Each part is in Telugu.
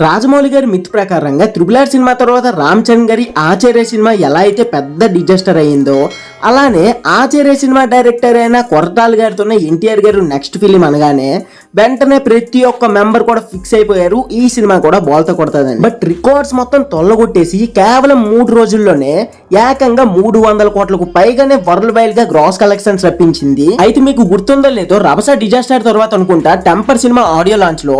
రాజమౌళి గారి మిత్ ప్రకారంగా త్రిబుల్ ఆర్ సినిమా తర్వాత రామ్ చరణ్ గారి ఆచార్య సినిమా ఎలా అయితే పెద్ద డిజాస్టర్ అయ్యిందో అలానే ఆచార్య సినిమా డైరెక్టర్ అయిన కొరటాల గారితోనే ఎన్టీఆర్ గారు నెక్స్ట్ ఫిలిం అనగానే వెంటనే ప్రతి ఒక్క మెంబర్ కూడా ఫిక్స్ అయిపోయారు ఈ సినిమా కూడా బోల్తా కొడతాదని. బట్ రికార్డ్స్ మొత్తం తొలగొట్టేసి కేవలం 3 రోజుల్లోనే ఏకంగా 300 కోట్లకు పైగానే వరల్డ్ వైడ్ గా గ్రాస్ కలెక్షన్స్ రప్పించింది. అయితే మీకు గుర్తుందో లేదో రభస డిజాస్టర్ తర్వాత అనుకుంటా టెంపర్ సినిమా ఆడియో లాంచ్ లో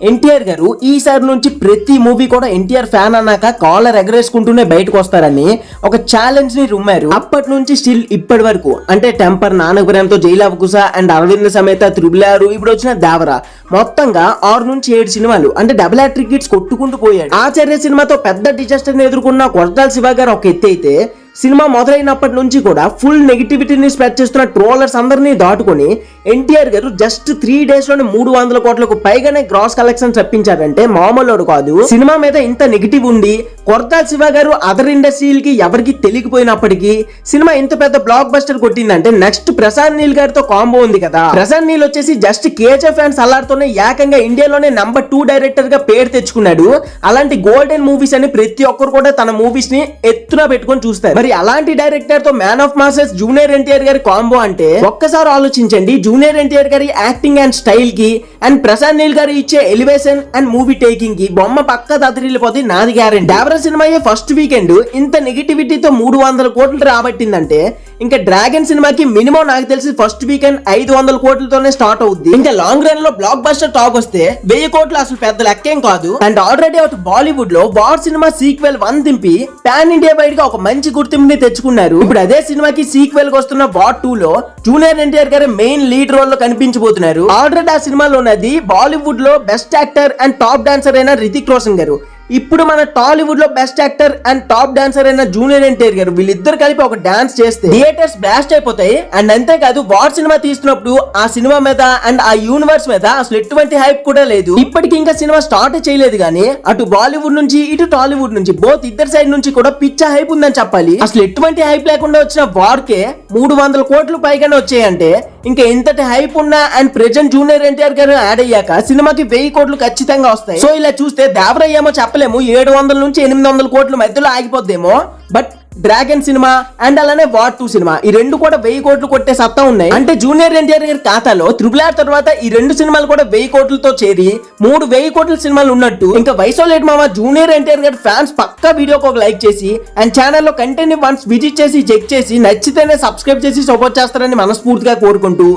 ఎన్టీఆర్ గారు ఈసారి నుంచి ప్రతి మూవీ కూడా ఎన్టీఆర్ ఫ్యాన్ అన్నాక కాలర్ ఎగరేసుకుంటూనే బయటకు వస్తారని ఒక ఛాలెంజ్ ని రుమ్మారు. అప్పటి నుంచి స్టిల్ ఇప్పటి వరకు అంటే temper, నానకపురంతో Jai Lava Kusa and Arvind Sametha, triple R, ఇప్పుడు వచ్చిన దేవరా మొత్తంగా 6 నుంచి 7 సినిమాలు అంటే డబుల్ హ్యాట్రిక్ హిట్స్ కొట్టుకుంటూ పోయాడు. ఆచార్య సినిమాతో పెద్ద డిజాస్టర్ ని ఎదుర్కొన్న కొరటాల శివ గారు ఒక ఎత్తు అయితే సినిమా మొదలైనప్పటి నుంచి కూడా ఫుల్ నెగిటివిటీని స్ప్రెడ్ చేస్తున్న ట్రోలర్స్ అందరినీ దాటుకొని ఎన్టీఆర్ గారు జస్ట్ 3 డేస్ లోనే 300 కోట్లకు పైగానే గ్రాస్ కలెక్షన్స్ రప్పించారంటే మామూలు కాదు. సినిమా మీద ఇంత నెగిటివ్ ఉండి కొరటాల శివ గారు అదర్ ఇండస్ట్రీలకి ఎవరికి తెలియకపోయినప్పటికీ సినిమా ఇంత పెద్ద బ్లాక్ బస్టర్ కొట్టిందంటే నెక్స్ట్ ప్రశాంత్ నీల్ గారితో కాంబో ఉంది కదా. ప్రశాంత్ నీల్ వచ్చేసి జస్ట్ కేజీఎఫ్ అండ్ సలార్తోనే ఏకంగా ఇండియాలోనే నంబర్ 2 డైరెక్టర్ గా పేరు తెచ్చుకున్నాడు. అలాంటి గోల్డెన్ మూవీస్ అని ప్రతి ఒక్కరు కూడా తన మూవీస్ ని ఎత్తున పెట్టుకొని చూస్తారు. మరి అలాంటి డైరెక్టర్ తో man of masses junior NTR గారి కాంబో అంటే ఒక్కసారి ఆలోచించండి. జూనియర్ ఎన్టీఆర్ గారి యాక్టింగ్ అండ్ స్టైల్ కి అండ్ ప్రశాంత్ నీల్ గారు ఇచ్చే ఎలివేషన్ అండ్ మూవీ టేకింగ్ కి బొమ్మ పక్క దదిరిల్లిపోతే నాది guarantee. Devara cinema first weekend ఇంత నెగిటివిటీతో 300 కోట్లు రాబట్టిందంటే ఇంకా డ్రాగన్ సినిమాకి మినిమం నాకు తెలిసి ఫస్ట్ వీకెండ్ 500 కోట్లతోనే స్టార్ట్ అవుద్ది. ఇంకా లాంగ్ రన్ లో బ్లాక్ బస్టర్ టాక్ వస్తే 1000 కోట్లు అసలు పెద్ద లెక్కేం కాదు. అండ్ ఆల్రెడీ అటు బాలీవుడ్ లో వార్ సినిమా సీక్వెల్ 1 దింపి పాన్ ఇండియా వైడ్ గా ఒక మంచి గుర్తింపుని తెచ్చుకున్నారు. ఇప్పుడు అదే సినిమాకి సీక్వెల్ గా వస్తున్న వార్ 2 లో జూనియర్ ఎన్టీఆర్ గారు మెయిన్ లీడ్ రోల్ లో కనిపించబోతున్నారు. ఆల్రెడీ ఆ సినిమాలో ఉన్నది బాలీవుడ్ లో best actor and top dancer అయిన రితిక్ రోషన్ గారు. ఇప్పుడు మన టాలీవుడ్ లో best actor and top dancer అయిన జూనియర్ ఎన్టీఆర్ గారు వీళ్ళిద్దరు కలిపి ఒక డాన్స్ చేస్తే థియేటర్స్ బ్లాస్ట్ అయిపోతాయి. అండ్ అంతేకాదు వార్ సినిమా తీస్తున్నప్పుడు ఆ సినిమా మీద అండ్ ఆ యూనివర్స్ మీద అసలు ఎటువంటి హైప్ కూడా లేదు. ఇప్పటికి ఇంకా సినిమా స్టార్ట్ చేయలేదు కానీ అటు బాలీవుడ్ నుంచి ఇటు టాలీవుడ్ నుంచి బోత్ ఇద్దరు సైడ్ నుంచి కూడా పిచ్చ హైప్ ఉందని చెప్పాలి. అసలు ఎటువంటి హైప్ లేకుండా వచ్చిన వార్ కే 300 కోట్లు పైగానే వచ్చాయంటే ఇంకా ఎంతటి హైప్ ఉన్నా అండ్ ప్రెజెంట్ జూనియర్ ఎన్టీఆర్ గారు యాడ్ అయ్యాక సినిమాకి 1000 కోట్లు ఖచ్చితంగా వస్తాయి. సో ఇలా చూస్తే దేవరా ఏమో చెప్పలేము, 700 నుంచి 800 కోట్ల మధ్యలో ఆగిపోద్దేమో. బట్ డ్రాగన్ సినిమా అండ్ అలానే వార్ 2 సినిమా ఈ రెండు కూడా 1000 కోట్లు కొట్టే సత్తా ఉన్నాయి. అంటే జూనియర్ ఎన్టీఆర్ గారి ఖాతాలో త్రిబుల్ ఆర్ తర్వాత ఈ 2 సినిమాలు కూడా 1000 కోట్లతో చేరి 3,000 కోట్ల సినిమాలు ఉన్నట్టు. ఇంకా వైసోలేట్ మామ జూనియర్ ఎన్టీఆర్ గారి ఫ్యాన్స్ పక్కా వీడియోకి ఒక లైక్ చేసి అండ్ ఛానల్లో కంటెంట్ ని వన్స్ విజిట్ చేసి చెక్ చేసి నచ్చితేనే సబ్స్క్రైబ్ చేసి సపోర్ట్ చేస్తారని మనస్ఫూర్తిగా కోరుకుంటూ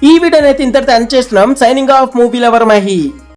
ఈ వీడియోని అయితే ఇంతటితో ఎండ్ చేస్తున్నాం. Signing off movie lover Mahi.